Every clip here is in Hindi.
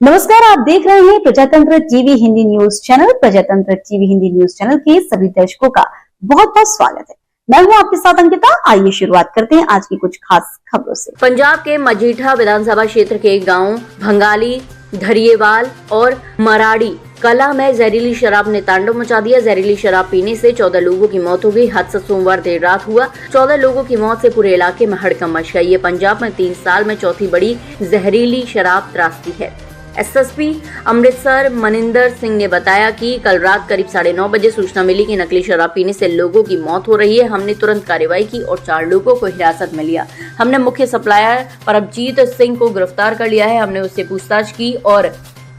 नमस्कार, आप देख रहे हैं प्रजातंत्र टीवी हिंदी न्यूज चैनल। प्रजातंत्र टीवी हिंदी न्यूज चैनल के सभी दर्शकों का बहुत बहुत स्वागत है। मैं हूं आपके साथ अंकिता। आइए शुरुआत करते हैं आज की कुछ खास खबरों से। पंजाब के मजीठा विधानसभा क्षेत्र के गांव भंगाली, धरिएवाल और मराड़ी कला में जहरीली शराब ने तांडव मचा दिया। जहरीली शराब पीने से 14 लोगों की मौत हो गई। हादसा सोमवार देर रात हुआ। 14 लोगों की मौत से पूरे इलाके में हड़कंप मच गई। ये पंजाब में 3 साल में चौथी बड़ी जहरीली शराब त्रासदी है। एसएसपी अमृतसर मनिंदर सिंह ने बताया कि कल रात करीब 9:30 बजे सूचना मिली कि नकली शराब पीने से लोगों की मौत हो रही है। हमने तुरंत कार्रवाई की और 4 लोगों को हिरासत में लिया। हमने मुख्य सप्लायर परमजीत सिंह को गिरफ्तार कर लिया है। हमने उससे पूछताछ की और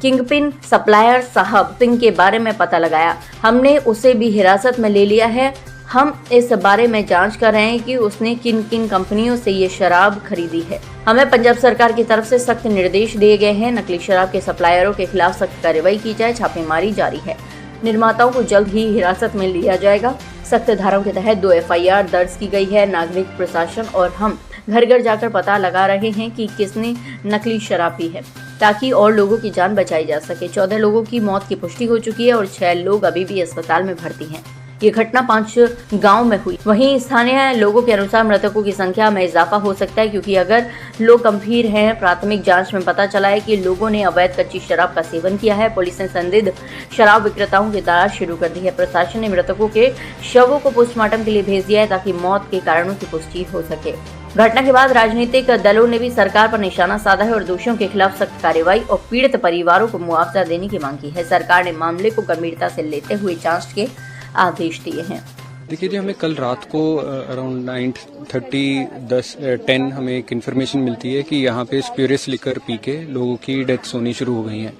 किंगपिन सप्लायर साहब सिंह के बारे में पता लगाया। हमने उसे भी हिरासत में ले लिया है। हम इस बारे में जांच कर रहे हैं कि उसने किन किन कंपनियों से ये शराब खरीदी है। हमें पंजाब सरकार की तरफ से सख्त निर्देश दिए गए हैं। नकली शराब के सप्लायरों के खिलाफ सख्त कार्रवाई की जाए। छापेमारी जारी है। निर्माताओं को जल्द ही हिरासत में लिया जाएगा। सख्त धाराओं के तहत 2 FIR दर्ज की गई है। नागरिक प्रशासन और हम घर घर जाकर पता लगा रहे हैं कि किसने नकली शराब पी है, ताकि और लोगों की जान बचाई जा सके। 14 लोगों की मौत की पुष्टि हो चुकी है और 6 लोग अभी भी अस्पताल में भर्ती हैं। ये घटना 5 गांव में हुई। वहीं स्थानीय लोगों के अनुसार मृतकों की संख्या में इजाफा हो सकता है, क्योंकि अगर लोग गंभीर हैं। प्राथमिक जांच में पता चला है कि लोगों ने अवैध कच्ची शराब का सेवन किया है। पुलिस ने संदिग्ध शराब विक्रेताओं की तलाश शुरू कर दी है। प्रशासन ने मृतकों के शवों को पोस्टमार्टम के लिए भेज दिया है, ताकि मौत के कारणों की पुष्टि हो सके। घटना के बाद राजनीतिक दलों ने भी सरकार पर निशाना साधा है और दोषियों के खिलाफ सख्त कार्रवाई और पीड़ित परिवारों को मुआवजा देने की मांग की है। सरकार ने मामले को गंभीरता से लेते हुए जांच के आदेश दिए हैं। देखिए जी, हमें कल रात को अराउंड 9:30 हमें एक इन्फॉर्मेशन मिलती है कि यहाँ पे स्पिरिट्स लिकर पी के लोगों की डेथ्स होनी शुरू हो गई हैं।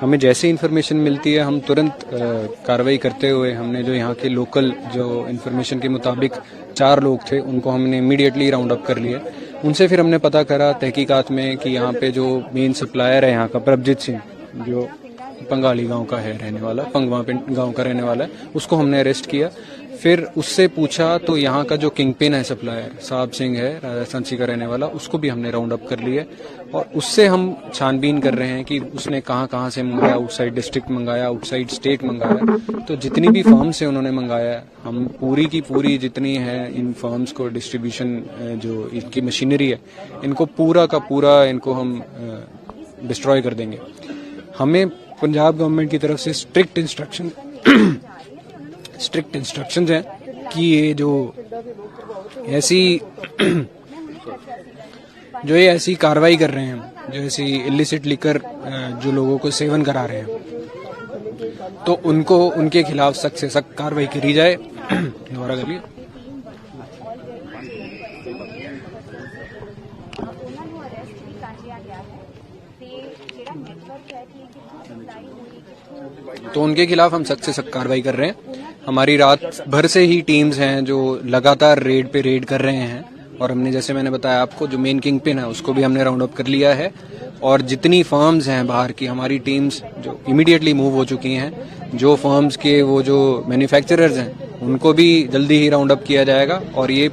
हमें जैसे इन्फॉर्मेशन मिलती है हम तुरंत कार्रवाई करते हुए हमने जो यहाँ के लोकल जो इन्फॉर्मेशन के मुताबिक 4 लोग थे उनको हमने इमीडिएटली राउंड अप कर लिया। उनसे फिर हमने पता करा तहकीकात में कि यहाँ पे जो मेन सप्लायर है यहाँ का प्रभजीत सिंह, जो पंगाली गांव का है रहने वाला, पंगवा गांव का रहने वाला है, उसको हमने अरेस्ट किया। फिर उससे पूछा तो यहाँ का जो किंगपिन है सप्लायर साहब सिंह है, राजस्थान का रहने वाला, उसको भी हमने राउंड अप कर लिया और उससे हम छानबीन कर रहे हैं कि उसने कहाँ से मंगाया, आउटसाइड डिस्ट्रिक्ट मंगाया, आउटसाइड स्टेट मंगाया। तो जितनी भी फर्म से उन्होंने मंगाया, हम पूरी की पूरी जितनी है इन फर्म्स को डिस्ट्रीब्यूशन जो इनकी मशीनरी है, इनको पूरा का पूरा इनको हम डिस्ट्रॉय कर देंगे। हमें पंजाब गवर्नमेंट की तरफ से स्ट्रिक्ट इंस्ट्रक्शंस हैं कि ये जो ऐसी कार्रवाई कर रहे हैं, जो ऐसी इलिसिट लिकर जो लोगों को सेवन करा रहे हैं, तो उनको उनके खिलाफ सख्त से सख्त कार्रवाई करी जाए। दोबारा करिए। तो उनके खिलाफ हम सख्त से सख्त कार्रवाई कर रहे हैं। हमारी रात भर से ही टीम्स हैं जो लगातार रेड पे रेड कर रहे हैं और हमने, जैसे मैंने बताया आपको, जो मेन किंग पिन है उसको भी हमने राउंड अप कर लिया है और जितनी फर्म्स हैं बाहर की, हमारी टीम्स जो इमीडिएटली मूव हो चुकी हैं। जो फर्म्स के वो जो मैन्युफैक्चरर्स हैं उनको भी जल्दी ही राउंड अप किया जाएगा और ये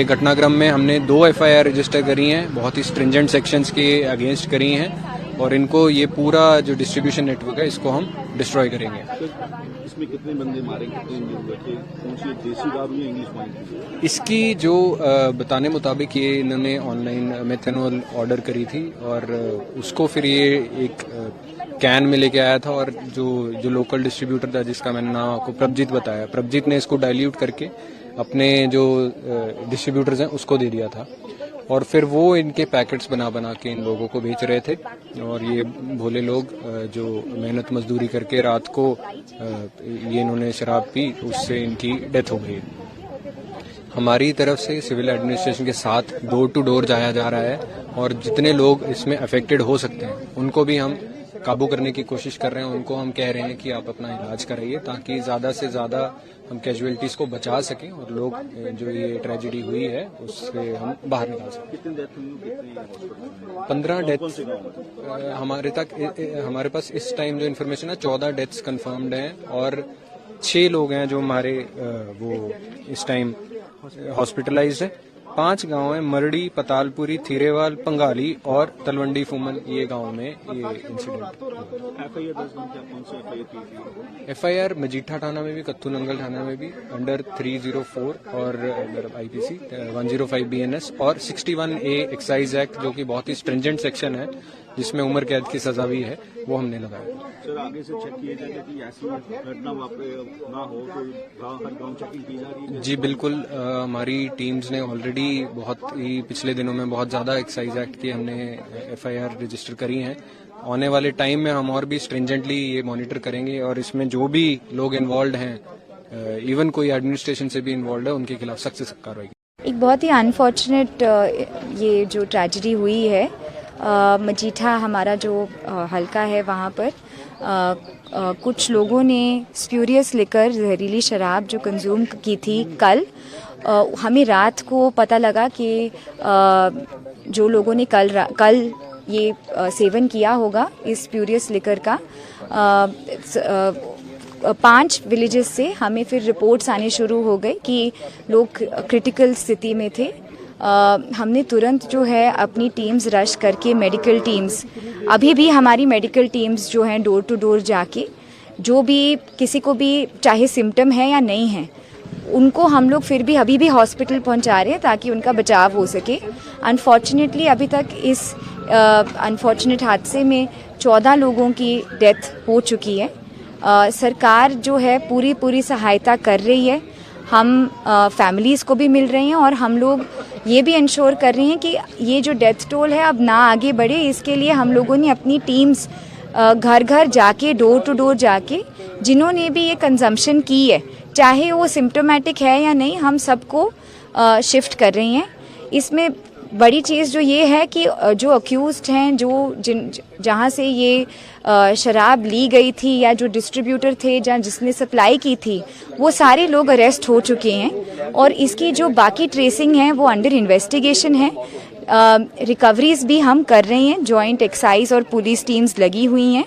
घटनाक्रम में हमने 2 FIR रजिस्टर करी हैं, बहुत ही स्ट्रिंजेंट सेक्शंस के अगेंस्ट करी हैं और इनको ये पूरा जो डिस्ट्रीब्यूशन नेटवर्क है इसको हम डिस्ट्रॉय करेंगे। इसमें कितने बंदे मारे, कितने इंजर्ड हुए थे, कौन-सी देसी दारू या इंग्लिश वाइन? इसकी जो बताने मुताबिक ये इन्होंने ऑनलाइन मेथनॉल ऑर्डर करी थी और उसको फिर ये एक कैन में लेके आया था और जो लोकल डिस्ट्रीब्यूटर था, जिसका मैंने नाम आपको प्रभजीत बताया, प्रभजीत ने इसको डाइल्यूट करके अपने जो डिस्ट्रीब्यूटर्स हैं उसको दे दिया था और फिर वो इनके पैकेट्स बना के इन लोगों को बेच रहे थे और ये भोले लोग जो मेहनत मजदूरी करके रात को ये इन्होंने शराब पी, उससे इनकी डेथ हो गई। हमारी तरफ से सिविल एडमिनिस्ट्रेशन के साथ डोर टू डोर जाया जा रहा है और जितने लोग इसमें अफेक्टेड हो सकते हैं उनको भी हम काबू करने की कोशिश कर रहे हैं। उनको हम कह रहे हैं कि आप अपना इलाज कराइए ताकि ज़्यादा से ज़्यादा हम कैजुअलिटीज को बचा सकें और लोग जो ये ट्रेजेडी हुई है उससे हम बाहर निकाल सकें। कितनी डेथ हुई, 15 डेथ्स हमारे पास इस टाइम जो इन्फॉर्मेशन है 14 डेथ्स कंफर्म्ड हैं और 6 लोग हैं जो हमारे वो इस टाइम हॉस्पिटलाइज्ड है 5 गांव हैं, मरड़ी, पतालपुरी, थीरेवाल, पंगाली और तलवंडी फूमल, ये गांव में ये इंसिडेंट। एफआईआर दर्ज क्या कौन सी एफआईआर की गई? एफआईआर मजीठा थाना में भी, कत्तू नंगल थाना में भी अंडर 304 और अंडर आईपीसी 105 बीएनएस और 61A एक्साइज एक्ट, जो कि बहुत ही स्ट्रिंजेंट सेक्शन है जिसमें उम्र कैद की सजा भी है, वो हमने लगाया। सर आगे से चेक किया जाएगा कि ऐसी घटना वापस ना हो, तो हर गांव चेकिंग की जा रही है। जी बिल्कुल, हमारी टीम्स ने ऑलरेडी बहुत ही पिछले दिनों में बहुत ज्यादा एक्साइज एक्ट की हमने एफआईआर रजिस्टर करी हैं। आने वाले टाइम में हम और भी स्ट्रिंजेंटली ये मॉनिटर करेंगे और इसमें जो भी लोग इन्वॉल्व हैं, इवन कोई एडमिनिस्ट्रेशन से भी इन्वॉल्व है, उनके खिलाफ सख्त से सख्त कार्रवाई। एक बहुत ही अनफॉर्चुनेट ये जो ट्रेजेडी हुई है, मजीठा हमारा जो हल्का है वहाँ पर कुछ लोगों ने स्प्यूरियस लिकर, जहरीली शराब जो कंज्यूम की थी कल। हमें रात को पता लगा कि जो लोगों ने कल ये सेवन किया होगा इस स्प्यूरियस लिकर का, 5 विलेजेस से हमें फिर रिपोर्ट्स आने शुरू हो गए कि लोग क्रिटिकल स्थिति में थे। हमने तुरंत जो है अपनी टीम्स रश करके, मेडिकल टीम्स, अभी भी हमारी मेडिकल टीम्स जो हैं डोर टू डोर जाके, जो भी किसी को भी चाहे सिम्टम है या नहीं है, उनको हम लोग फिर भी अभी भी हॉस्पिटल पहुंचा रहे हैं ताकि उनका बचाव हो सके। अनफॉर्चुनेटली अभी तक इस अनफॉर्चुनेट हादसे में 14 लोगों की डेथ हो चुकी है। सरकार जो है पूरी सहायता कर रही है। हम फैमिलीज़ को भी मिल रहे हैं और हम लोग ये भी इंश्योर कर रहे हैं कि ये जो डेथ टोल है अब ना आगे बढ़े। इसके लिए हम लोगों ने अपनी टीम्स घर घर जाके, डोर टू डोर जाके, जिन्होंने भी ये कंजम्पशन की है, चाहे वो सिम्टोमेटिक है या नहीं, हम सबको शिफ्ट कर रही हैं। इसमें बड़ी चीज़ जो ये है कि जो अक्यूज्ड हैं, जहाँ से ये शराब ली गई थी या जो डिस्ट्रीब्यूटर थे, जहाँ जिसने सप्लाई की थी, वो सारे लोग अरेस्ट हो चुके हैं और इसकी जो बाकी ट्रेसिंग है वो अंडर इन्वेस्टिगेशन है। रिकवरीज भी हम कर रहे हैं, जॉइंट एक्साइज और पुलिस टीम्स लगी हुई हैं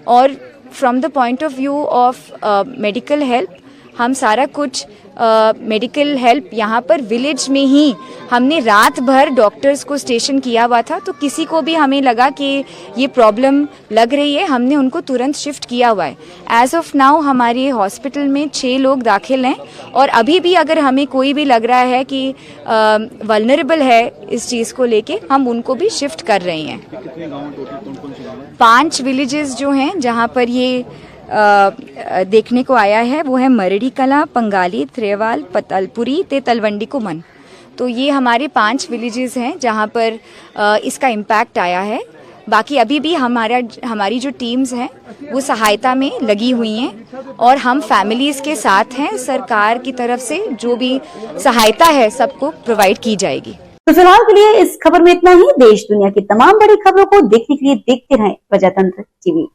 और from the point of view of medical help, हम सारा कुछ मेडिकल हेल्प यहाँ पर विलेज में ही हमने रात भर डॉक्टर्स को स्टेशन किया हुआ था, तो किसी को भी हमें लगा कि ये प्रॉब्लम लग रही है, हमने उनको तुरंत शिफ्ट किया हुआ है। एज ऑफ नाउ हमारे हॉस्पिटल में 6 लोग दाखिल हैं और अभी भी अगर हमें कोई भी लग रहा है कि वल्नरेबल है इस चीज़ को लेके, हम उनको भी शिफ्ट कर रहे हैं। कितने गाँव टोटल कौन-कौन से गाँव हैं? 5 विलेजेस जो हैं जहाँ पर ये देखने को आया है वो है मरड़ी कला, पंगाली, थ्रेवाल, पतालपुरी ते तलवंडी को मन। तो ये हमारे 5 विलेजेस हैं जहाँ पर इसका इम्पैक्ट आया है। बाकी अभी भी हमारी जो टीम्स हैं वो सहायता में लगी हुई हैं और हम फैमिलीज़ के साथ हैं। सरकार की तरफ से जो भी सहायता है सबको प्रोवाइड की जाएगी। तो फिलहाल के लिए इस खबर में इतना ही। देश दुनिया की तमाम बड़ी खबरों को देखने के लिए देखते रहें प्रजातंत्र टीवी।